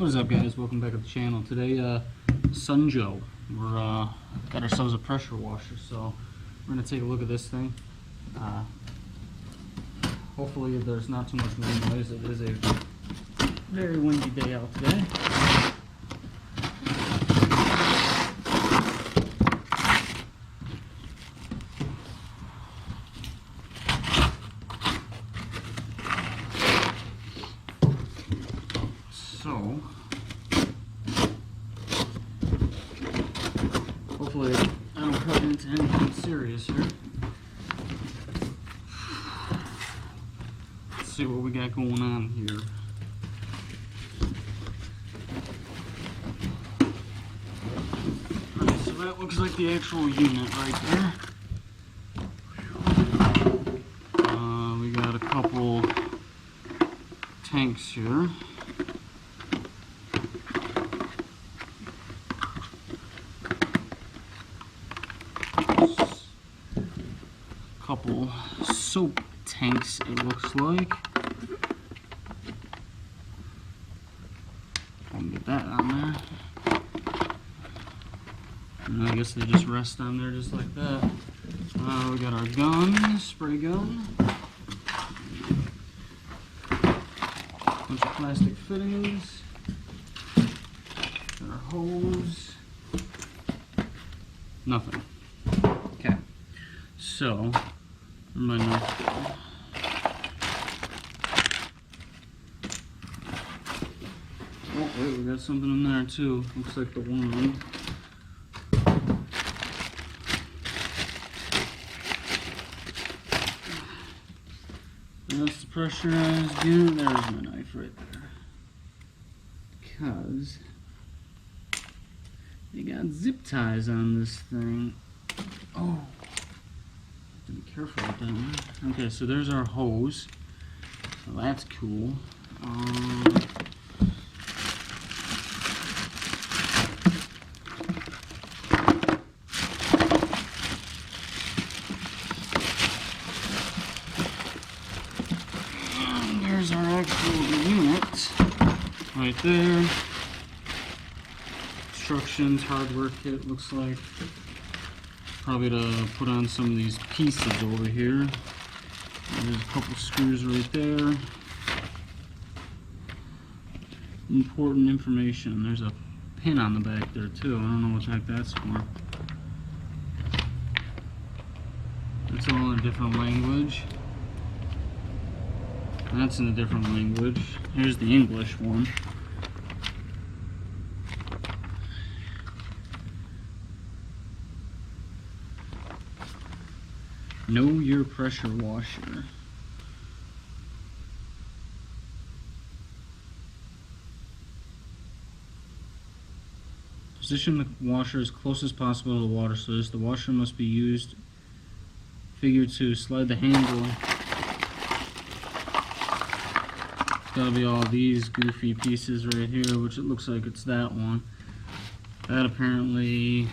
What is up, guys? Welcome back to the channel. Today, Sun Joe. We're got ourselves a pressure washer, so we're gonna take a look at this thing. Hopefully, there's not too much wind noise. It is a very windy day out today. So, hopefully I don't cut into anything serious here. Let's see what we got going on here. Alright, so that looks like the actual unit right there. We got a couple tanks here. Couple soap tanks, it looks like. I can get that on there. And I guess they just rest on there just like that. We got our gun, spray gun. Bunch of plastic fittings. Got our hose. Nothing. Okay. So, where'd my knife go? Oh, wait, we got something in there too. Looks like the one. That's the pressurized unit. There's my knife right there. Because they got zip ties on this thing. Oh. Be careful with that. Okay, so there's our hose. So that's cool. There's our actual unit right there. Instructions, hardware kit looks like. Probably to put on some of these pieces over here. There's a couple screws right there. Important information. There's a pin on the back there too. I don't know what the heck that's for. It's all in a different language. That's in a different language. Here's the English one. Know your pressure washer. Position the washer as close as possible to the water source. The washer must be used. Figure 2. Slide the handle. It's gotta be all these goofy pieces right here, which it looks like it's that one. That apparently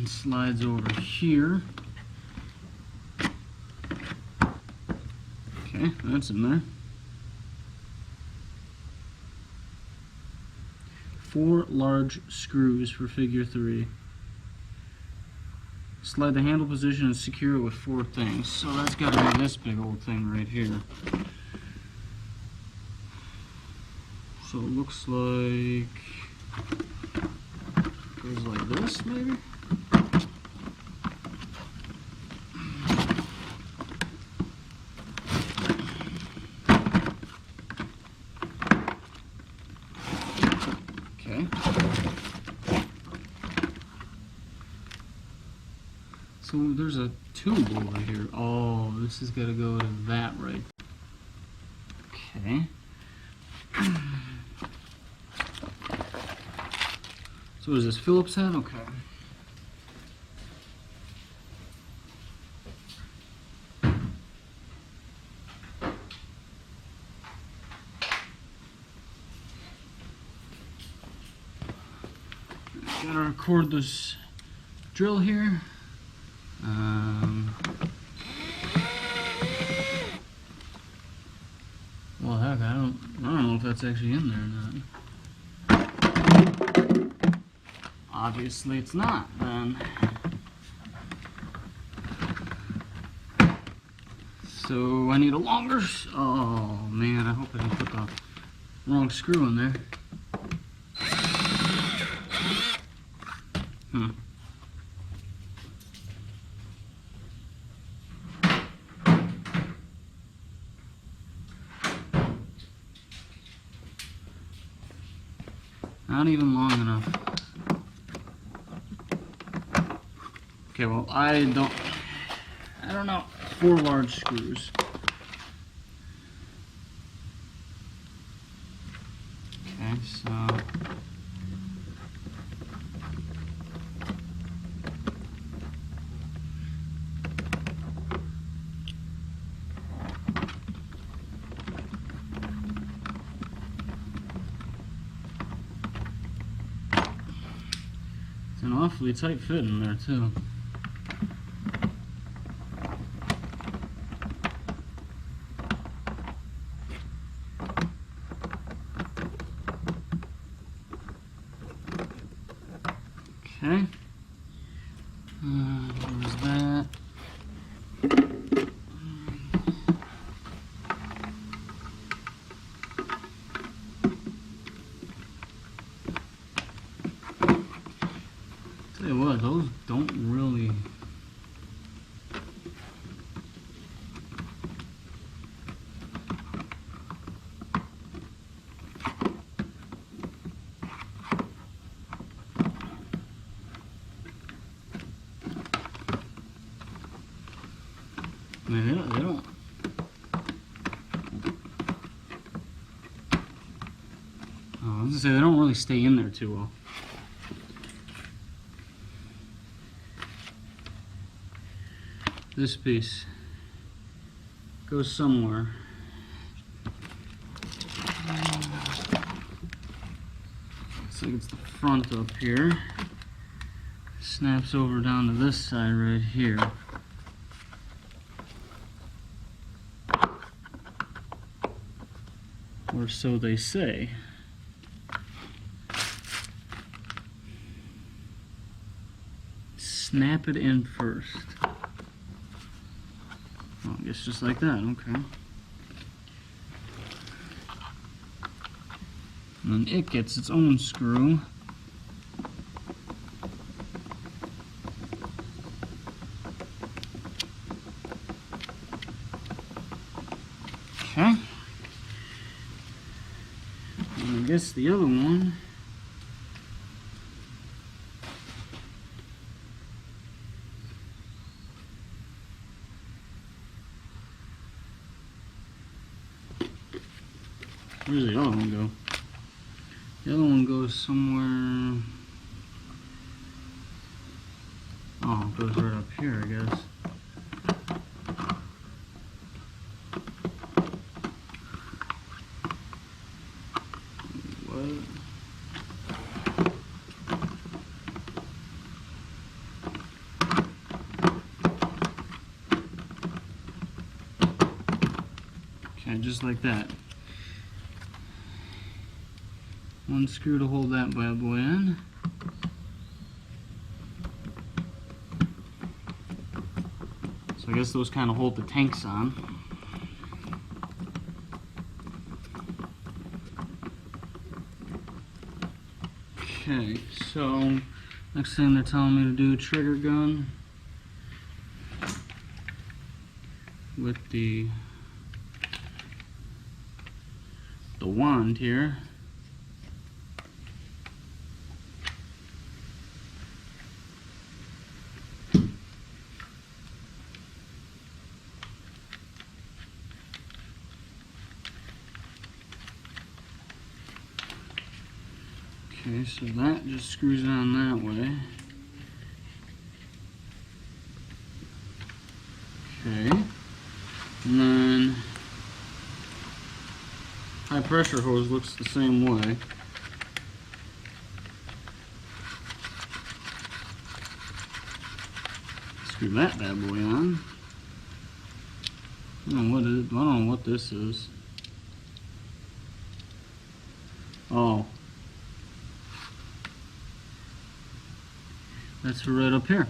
slides over here. Okay, that's in there. 4 large screws for figure 3. Slide the handle position and secure it with 4 things. So that's got to be this big old thing right here. So it looks like it goes like this, maybe. So there's a tube over here. Oh, this has got to go to that right. Okay. So is this Phillips head? Okay. Gotta record this drill here. Well, back. I don't know if that's actually in there or not. Obviously it's not then. So I need a longer, oh man, I hope I didn't put the wrong screw in there. Not even long enough. Okay, well I don't know. 4 large screws. Okay, so it's an awfully tight fit in there too. Okay. There's that. Tell you what, those don't really. I mean, they don't. I was gonna say they don't really stay in there too well. This piece goes somewhere. Looks like it's the front up here. Snaps over down to this side right here. Or so they say. Snap it in first. Oh, I guess just like that, okay. And then it gets its own screw. Okay. And I guess the other one where's the other one go? The other one goes somewhere. Oh, it goes right up here, I guess. What? Okay, just like that. One screw to hold that bad boy in. So I guess those kind of hold the tanks on. Okay, so next thing they're telling me to do, trigger gun with the wand here. Okay, so that just screws on that way. Okay, and then high pressure hose looks the same way. Screw that bad boy on. I don't know what this is. Oh. That's right up here.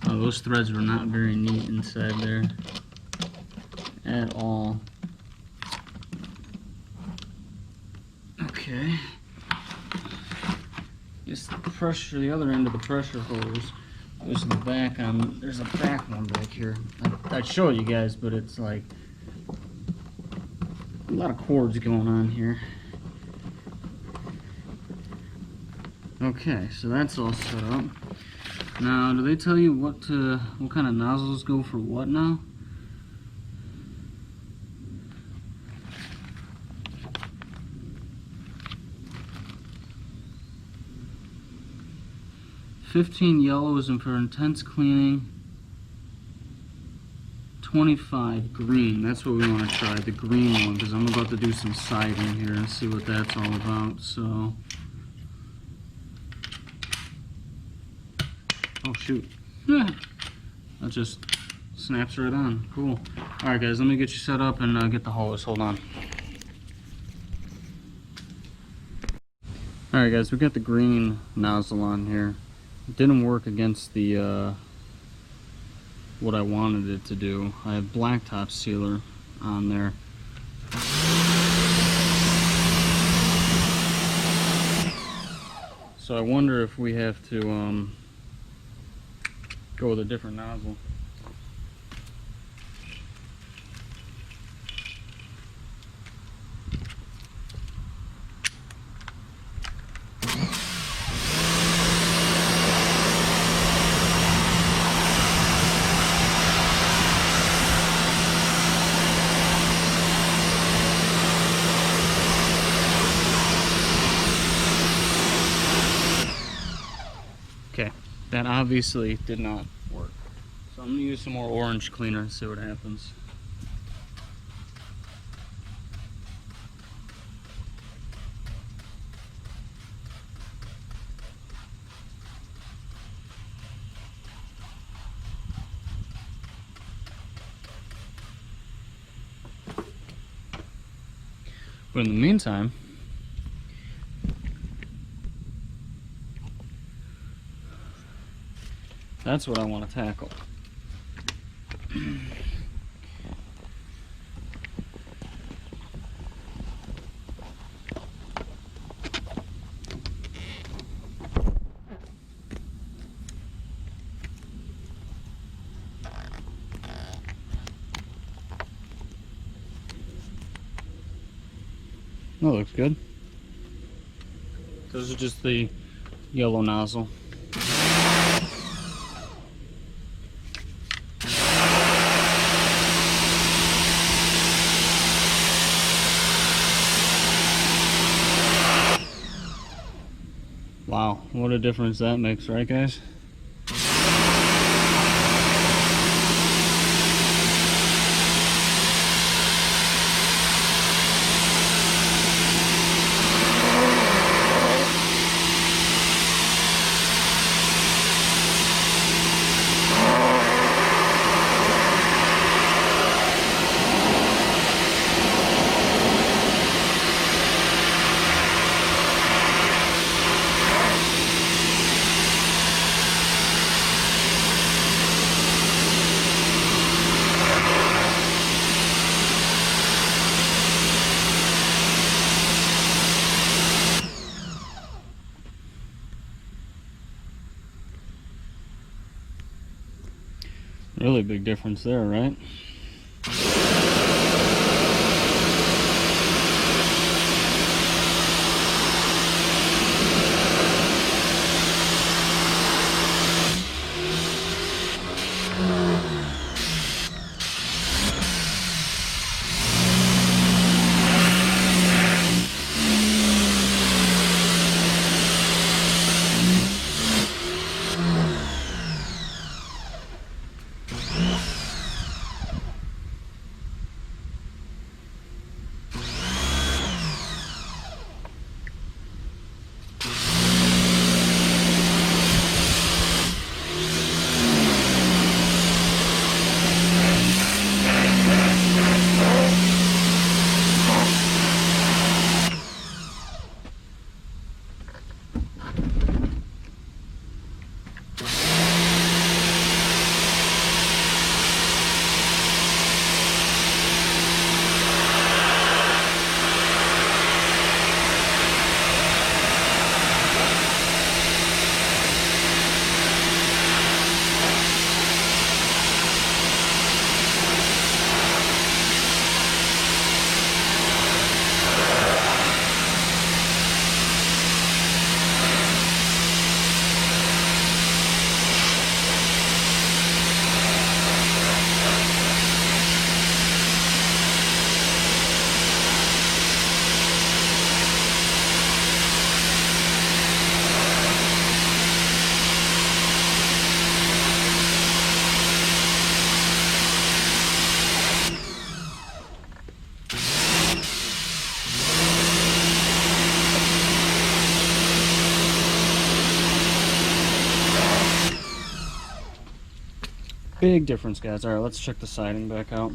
Oh, those threads were not very neat inside there at all. Okay. It's the pressure, the other end of the pressure hose goes in the back on, there's a back one back here. I'd show you guys, but it's like a lot of cords going on here. Okay, so that's all set up. Now, do they tell you what kind of nozzles go for what now? "15 yellows and for intense cleaning, 25 green." That's what we want to try, the green one, because I'm about to do some siding here and see what that's all about. So, oh shoot, that just snaps right on. Cool. Alright guys, let me get you set up and get the hose. Hold on. Alright guys, we got the green nozzle on here. It didn't work against the what I wanted it to do. I have blacktop sealer on there. So I wonder if we have to go with a different nozzle. Okay, that obviously did not work. So I'm gonna use some more orange cleaner and see what happens. But in the meantime, that's what I want to tackle. That looks good. This is just the yellow nozzle. Wow, what a difference that makes, right guys? Really big difference there, right? Big difference, guys. Alright, let's check the siding back out.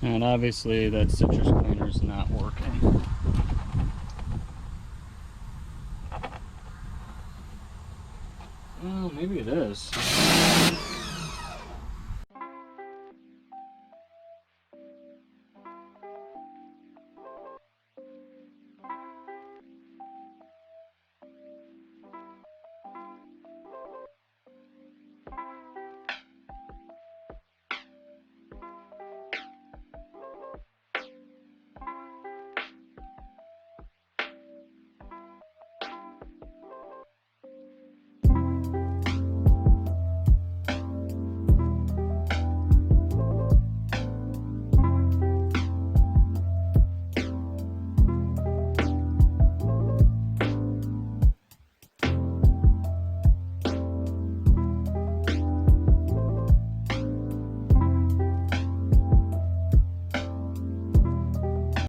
And obviously that citrus cleaner is not working. Well, maybe it is.